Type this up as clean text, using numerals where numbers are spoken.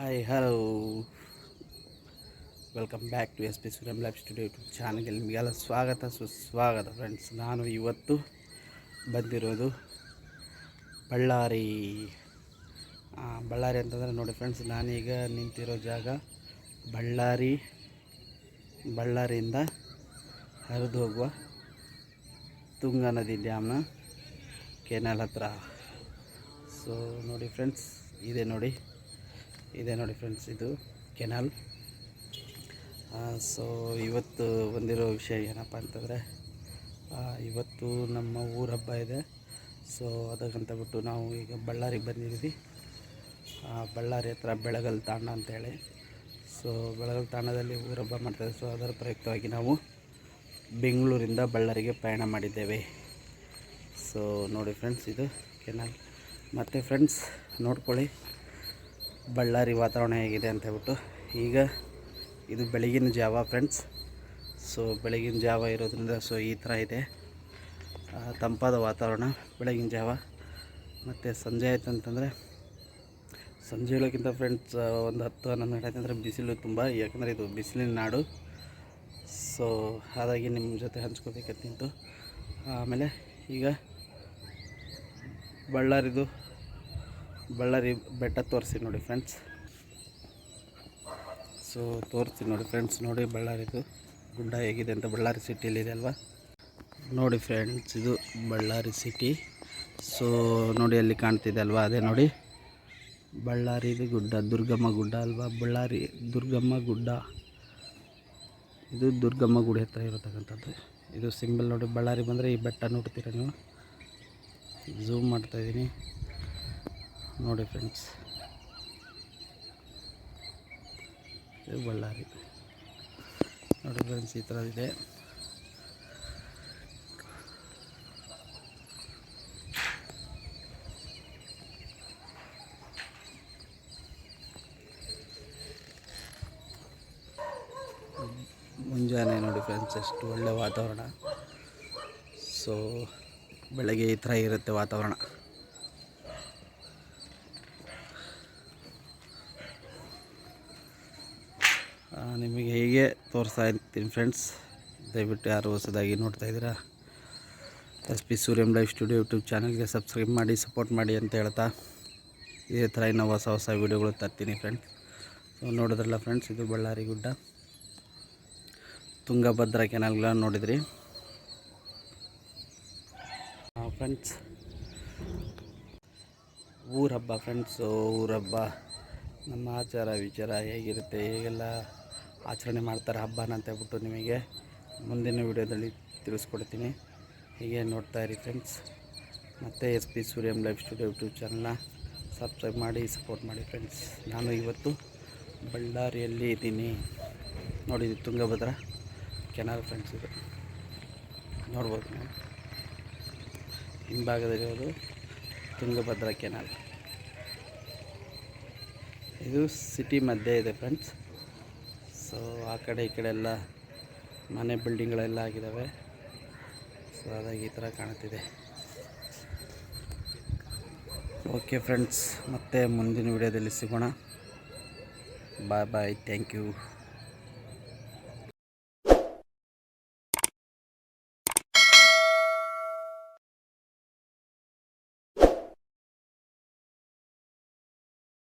Hi hello welcome back to S P Suram life studio YouTube ಚಾನಲ್ಗೆ ನಿಮಗೆಲ್ಲ ಸ್ವಾಗತ ಸುಸ್ವಾಗತ ಫ್ರೆಂಡ್ಸ್. ನಾನು ಇವತ್ತು ಬಂದಿರೋದು ಬಳ್ಳಾರಿ ಅಂತಂದರೆ ನೋಡಿ ಫ್ರೆಂಡ್ಸ್, ನಾನೀಗ ನಿಂತಿರೋ ಜಾಗ ಬಳ್ಳಾರಿಯಿಂದ ಹರಿದು ಹೋಗುವ ತುಂಗಾ ನದಿ ಡ್ಯಾಮ್ನ ಕೆನಾಲ್ ಹತ್ರ. ಸೊ ನೋಡಿ ಫ್ರೆಂಡ್ಸ್, ಇದೆ ನೋಡಿ ಫ್ರೆಂಡ್ಸ್, ಇದು ಕೆನಾಲ್. ಸೊ ಇವತ್ತು ಬಂದಿರೋ ವಿಷಯ ಏನಪ್ಪ ಅಂತಂದರೆ, ಇವತ್ತು ನಮ್ಮ ಊರ ಹಬ್ಬ ಇದೆ. ಸೊ ಅದಕ್ಕಂತ ಬಿಟ್ಟು ನಾವು ಈಗ ಬಳ್ಳಾರಿಗೆ ಬಂದಿದ್ದೀವಿ. ಬಳ್ಳಾರಿ ಹತ್ರ ಬೆಳಗಲ್ ತಾಂಡ ಅಂತೇಳಿ. ಸೊ ಬೆಳಗಲ್ ತಾಂಡದಲ್ಲಿ ಊರ ಹಬ್ಬ ಮಾಡ್ತಾರೆ. ಸೊ ಅದರ ಪ್ರಯುಕ್ತವಾಗಿ ನಾವು ಬೆಂಗಳೂರಿಂದ ಬಳ್ಳಾರಿಗೆ ಪ್ರಯಾಣ ಮಾಡಿದ್ದೇವೆ. ಸೊ ನೋಡಿ ಫ್ರೆಂಡ್ಸ್, ಇದು ಕೆನಾಲ್. ಮತ್ತು ಫ್ರೆಂಡ್ಸ್ ನೋಡ್ಕೊಳ್ಳಿ ಬಳ್ಳಾರಿ ವಾತಾವರಣ ಹೇಗಿದೆ ಅಂತ ಹೇಳ್ಬಿಟ್ಟು. ಈಗ ಇದು ಬೆಳಗಿನ ಜಾವ ಫ್ರೆಂಡ್ಸ್. ಸೊ ಬೆಳಗಿನ ಜಾವ ಇರೋದ್ರಿಂದ ಸೊ ಈ ಥರ ಇದೆ, ತಂಪಾದ ವಾತಾವರಣ ಬೆಳಗಿನ ಜಾವ. ಮತ್ತು ಸಂಜೆ ಆಯ್ತು ಅಂತಂದರೆ, ಸಂಜೆ ಹೇಳೋಕ್ಕಿಂತ ಫ್ರೆಂಡ್ಸ್ ಒಂದು 10-11 ಗಂಟೆ ಆಯ್ತಂದರೆ ಬಿಸಿಲು ತುಂಬ, ಯಾಕಂದರೆ ಇದು ಬಿಸಿಲಿನ ನಾಡು. ಸೊ ಹಾಗಾಗಿ ನಿಮ್ಮ ಜೊತೆ ಹಂಚ್ಕೋಬೇಕಂತಿತ್ತು. ಆಮೇಲೆ ಈಗ ಬಳ್ಳಾರಿ ಬೆಟ್ಟ ತೋರಿಸಿ ನೋಡಿ ಫ್ರೆಂಡ್ಸ್. ಸೊ ತೋರಿಸ್ತೀನಿ ನೋಡಿ ಫ್ರೆಂಡ್ಸ್. ನೋಡಿ ಬಳ್ಳಾರಿದು ಗುಡ್ಡ ಹೇಗಿದೆ ಅಂತ. ಬಳ್ಳಾರಿ ಸಿಟಿಯಲ್ಲಿದೆ ಅಲ್ವಾ, ನೋಡಿ ಫ್ರೆಂಡ್ಸ್, ಇದು ಬಳ್ಳಾರಿ ಸಿಟಿ. ಸೊ ನೋಡಿ ಅಲ್ಲಿ ಕಾಣ್ತಿದೆ ಅಲ್ವಾ, ಅದೇ ನೋಡಿ ಬಳ್ಳಾರಿದು ಗುಡ್ಡ, ದುರ್ಗಮ್ಮ ಗುಡ್ಡ ಅಲ್ವಾ, ಬಳ್ಳಾರಿ ದುರ್ಗಮ್ಮ ಗುಡ್ಡ. ಇದು ದುರ್ಗಮ್ಮ ಗುಡಿ ಹತ್ರ ಇರತಕ್ಕಂಥದ್ದು. ಇದು ಸಿಂಬಲ್ ನೋಡಿ. ಬಳ್ಳಾರಿ ಬಂದರೆ ಈ ಬೆಟ್ಟ ನೋಡ್ತೀರ ನೀವು. ಝೂಮ್ ಮಾಡ್ತಾಯಿದ್ದೀನಿ ನೋಡಿ ಫ್ರೆಂಡ್ಸ್, ಇದು ಬಳ್ಳಾರಿ ನೋಡಿ ಫ್ರೆಂಡ್ಸ್, ಈ ಥರ ಇದೆ. ಮುಂಜಾನೆ ನೋಡಿ ಫ್ರೆಂಡ್ಸ್, ಎಷ್ಟು ಒಳ್ಳೆ ವಾತಾವರಣ. ಸೊ ಬೆಳಗ್ಗೆ ಈ ಥರ ಇರುತ್ತೆ ವಾತಾವರಣ. ನಿಮಗೆ ಹೀಗೆ ತೋರಿಸ್ತಾ ಇರ್ತೀನಿ ಫ್ರೆಂಡ್ಸ್. ದಯವಿಟ್ಟು ಯಾರು ಹೊಸದಾಗಿ ನೋಡ್ತಾ ಇದ್ದೀರಾ, S P Suryam life studio YouTube ಚಾನಲ್ಗೆ ಸಬ್ಸ್ಕ್ರೈಬ್ ಮಾಡಿ, ಸಪೋರ್ಟ್ ಮಾಡಿ ಅಂತ ಹೇಳ್ತಾ, ಇದೇ ಥರ ಇನ್ನೂ ಹೊಸ ವೀಡಿಯೋಗಳು ತರ್ತೀನಿ ಫ್ರೆಂಡ್ಸ್. ಸೊ ನೋಡಿದ್ರಲ್ಲ ಫ್ರೆಂಡ್ಸ್, ಇದು ಬಳ್ಳಾರಿ ಗುಡ್ಡ, ತುಂಗಭದ್ರಾ ಕೆನಾಲ್ಗಳನ್ನ ನೋಡಿದ್ರಿ ಫ್ರೆಂಡ್ಸ್. ಊರ ಹಬ್ಬ ಫ್ರೆಂಡ್ಸು, ಊರ ಹಬ್ಬ ನಮ್ಮ ಆಚಾರ ವಿಚಾರ ಹೇಗಿರುತ್ತೆ, ಹೇಗೆಲ್ಲ ಆಚರಣೆ ಮಾಡ್ತಾರೆ ಹಬ್ಬನ ಅಂತ ಹೇಳ್ಬಿಟ್ಟು ನಿಮಗೆ ಮುಂದಿನ ವಿಡಿಯೋದಲ್ಲಿ ತಿಳಿಸ್ಕೊಡ್ತೀನಿ. ಹೀಗೆ ನೋಡ್ತಾ ಇರಿ ಫ್ರೆಂಡ್ಸ್. ಮತ್ತು S P Suryam life studio YouTube ಚಾನಲ್ನ ಸಬ್ಸ್ಕ್ರೈಬ್ ಮಾಡಿ, ಸಪೋರ್ಟ್ ಮಾಡಿ ಫ್ರೆಂಡ್ಸ್. ನಾನು ಇವತ್ತು ಬಳ್ಳಾರಿಯಲ್ಲಿ ಇದ್ದೀನಿ ನೋಡಿ. ಇದು ತುಂಗಭದ್ರಾ ಕೆನಾಲ್ ಫ್ರೆಂಡ್ಸ್, ಇದು ನೋಡ್ಬೋದು ನೀವು. ಹಿಂಭಾಗದಲ್ಲಿರೋದು ತುಂಗಭದ್ರಾ ಕೆನಾಲ್. ಇದು ಸಿಟಿ ಮಧ್ಯೆ ಇದೆ ಫ್ರೆಂಡ್ಸ್. ಸೊ ಆ ಕಡೆ ಈ ಕಡೆ ಎಲ್ಲ ಮನೆ ಬಿಲ್ಡಿಂಗ್ಗಳೆಲ್ಲ ಆಗಿದ್ದಾವೆ. ಸೊ ಹಾಗಾಗಿ ಈ ಥರ ಕಾಣುತ್ತಿದೆ. ಓಕೆ ಫ್ರೆಂಡ್ಸ್, ಮತ್ತೆ ಮುಂದಿನ ವಿಡಿಯೋದಲ್ಲಿ ಸಿಗೋಣ. ಬಾಯ್ ಬಾಯ್, ಥ್ಯಾಂಕ್ ಯು.